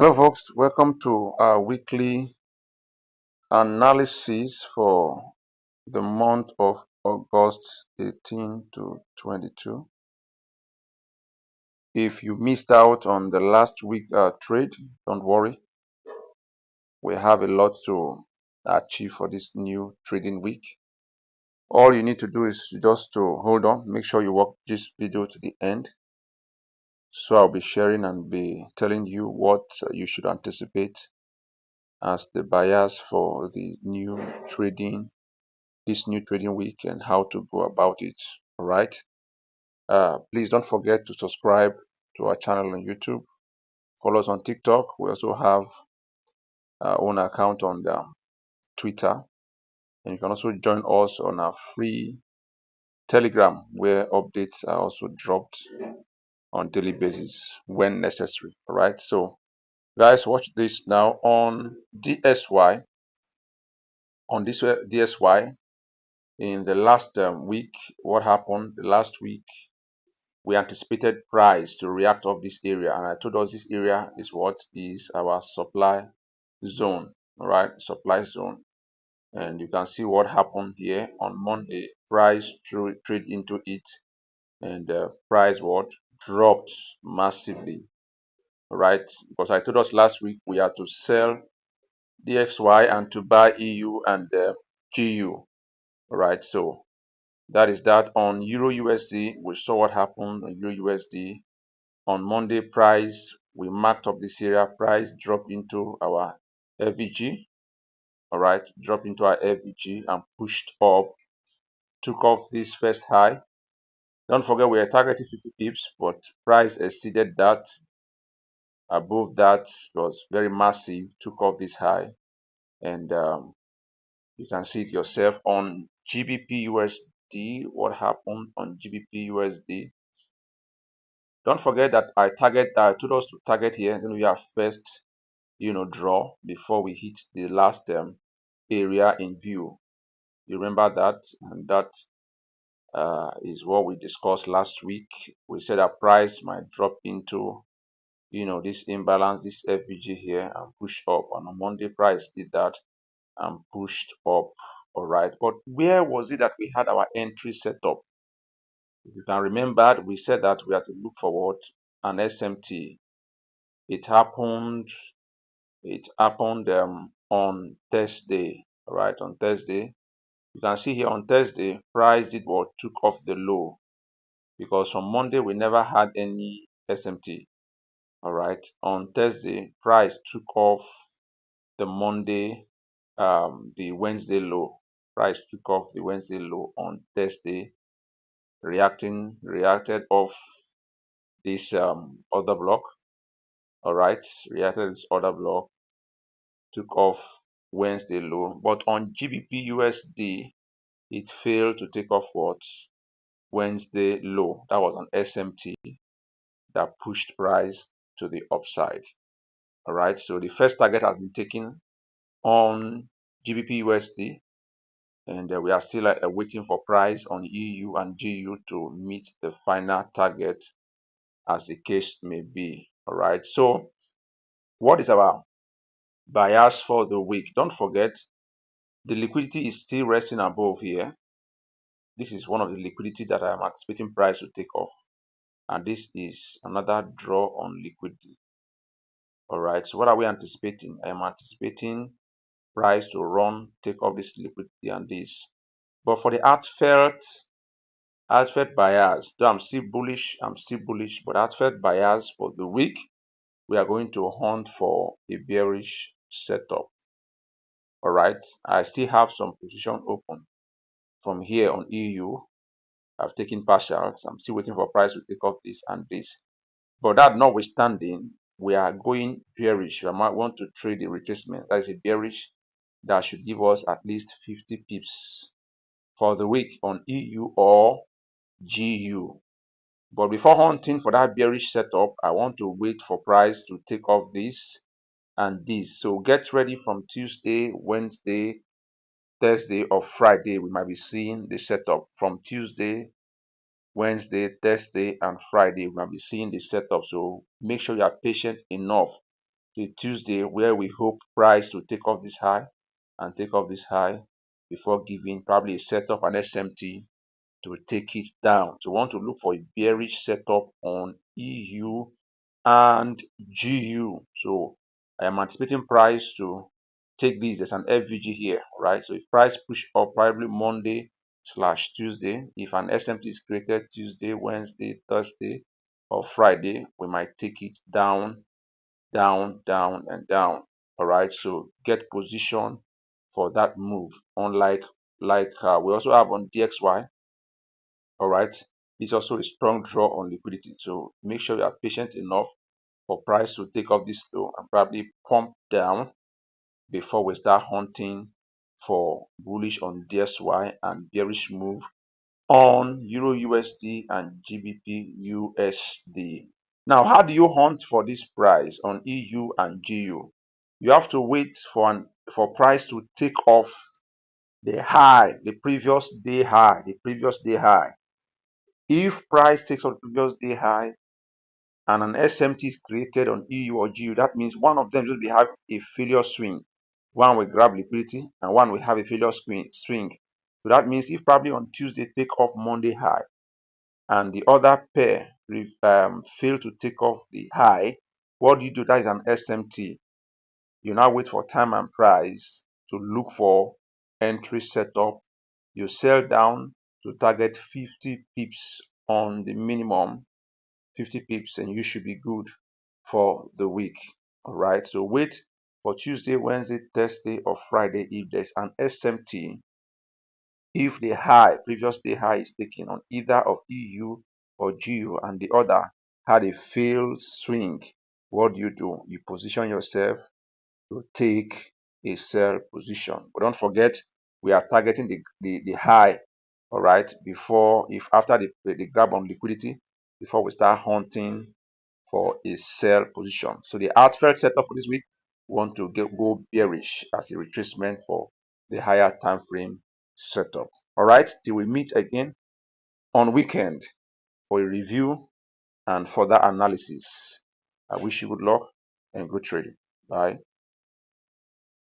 Hello, folks. Welcome to our weekly analysis for the month of August 18 to 22. If you missed out on the last week trade, don't worry. We have a lot to achieve for this new trading week. All you need to do is just to hold on. Make sure you watch this video to the end. So I'll be sharing and be telling you what you should anticipate as the buyers for the new trading this new trading week and how to go about it. All right. Please don't forget to subscribe to our channel on YouTube. Follow us on TikTok. We also have our own account on the Twitter, and you can also join us on our free Telegram, where updates are also dropped on daily basis when necessary. All right. So, guys, watch this now on DSY. On this DSY, in the last week, what happened? The last week, we anticipated price to react off this area, and I told us this area is what is our supply zone. All right, supply zone. And you can see what happened here on Monday. Price trade into it, and price what dropped massively. All right, because I told us last week we had to sell DXY and to buy EU and GU. All right, so that is that. On Euro USD, we saw what happened on Euro USD. On Monday, price, we marked up this area, price dropped into our FVG. All right, dropped into our FVG and pushed up, took off this first high. Don't forget we are targeting 50 pips, but price exceeded that. Above that was very massive, took off this high, and you can see it yourself on Gbpusd. What happened on Gbpusd? Don't forget that I told us to target here. Then we have first draw before we hit the last area in view. You remember that? And that is what we discussed last week. We said that price might drop into this imbalance, this FVG here, and push up. And on Monday, price did that and pushed up. All right, but where was it that we had our entry set up? If you can remember, we said that we had to look forward an SMT. It happened on Thursday. All right, on Thursday, you can see here on Thursday, price did what took off the low, because from Monday we never had any SMT. All right, on Thursday, price took off the Monday, the Wednesday low. Price took off the Wednesday low on Thursday, reacted off this other block. All right, reacted this other block, took off Wednesday low, but on Gbpusd it failed to take off what Wednesday low. That was an SMT that pushed price to the upside. All right, so the first target has been taken on Gbpusd, and we are still waiting for price on EU and GU to meet the final target, as the case may be. All right, so what is our bias for the week? Don't forget, the liquidity is still resting above here. This is one of the liquidity that I am anticipating price to take off, and this is another draw on liquidity. All right, so what are we anticipating? I am anticipating price to take off this liquidity and this. But for the heartfelt buyers, though I'm still bullish, but heartfelt buyers for the week, we are going to hunt for a bearish setup. All right, I still have some position open from here on EU. I've taken partials. I'm still waiting for price to take off this and this. But that notwithstanding, we are going bearish. We might want to trade the retracement. That is a bearish that should give us at least 50 pips for the week on EU or GU. But before hunting for that bearish setup, I want to wait for price to take off this and this. So get ready from Tuesday, Wednesday, Thursday, or Friday. We might be seeing the setup from Tuesday, Wednesday, Thursday, and Friday. We might be seeing the setup. So make sure you are patient enough till Tuesday, where we hope price to take off this high and take off this high before giving probably a setup and SMT to take it down. So we want to look for a bearish setup on EU and GU. So I am anticipating price to take this as an FVG here, right? So if price push up probably Monday / Tuesday, if an SMT is created Tuesday, Wednesday, Thursday, or Friday, we might take it down, down, down, and down. All right, so get position for that move. Unlike we also have on DXY. All right, it's also a strong draw on liquidity. So make sure you are patient enough for price to take off this low and probably pump down before we start hunting for bullish on DXY and bearish move on Euro USD and GBP USD. Now, how do you hunt for this price on EU and GU? You have to wait for price to take off the high, the previous day high. If price takes off the previous day high and an SMT is created on EU or GU, that means one of them will be have a failure swing. One will grab liquidity and one will have a failure swing. So that means if probably on Tuesday take off Monday high and the other pair fail to take off the high, what do you do? That is an SMT. You now wait for time and price to look for entry setup. You sell down to target 50 pips on the minimum, 50 pips, and you should be good for the week. All right, so wait for Tuesday, Wednesday, Thursday, or Friday if there's an SMT. If the high, previous day high, is taken on either of EU or GU and the other had a failed swing, what do? You position yourself to take a sell position. But don't forget, we are targeting the high, all right, before, if after the grab on liquidity, before we start hunting for a sell position. So the outfit setup for this week, we want to go bearish as a retracement for the higher time frame setup. All right, till we meet again on weekend for a review and further analysis. I wish you good luck and good trading. Bye.